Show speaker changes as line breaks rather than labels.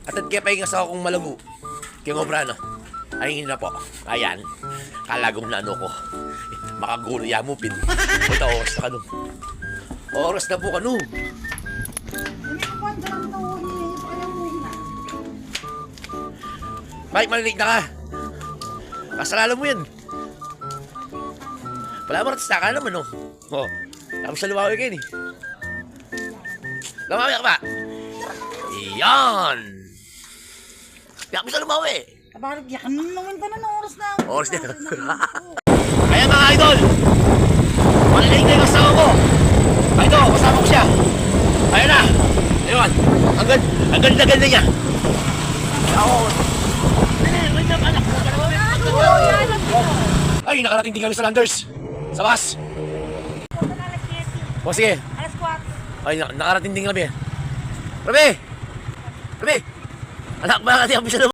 At kaya pahingas ako kung malago. Kaya ngobra, no? Ayun na po. Ayan. Kalagong na ano ko. Makagulo yamupin. Ito, oras na kanong. Oras na po kanong. Mike, malilig na ka. Kasalanan mo yan. Pala mo ratas na ka naman, no? Oh, tapos sa lumawi kayo, eh. Lumawi ka ba? Iyan! Tapos sa lumawi.
Bakit yakan naman ka na ng oras na?
Oras na. Kaya mga idol, malilig na yung asawa ko. Ito, kasama ko siya. Ayun na. Ayun. Ang ganda-ganda niya. Ako. Ay, nakarating din kami sa Landers. Sa bus. O sige.
Alas 4.
Ay, nakarating din kami. Rabi! Rabi! Anak, bakit yung bisa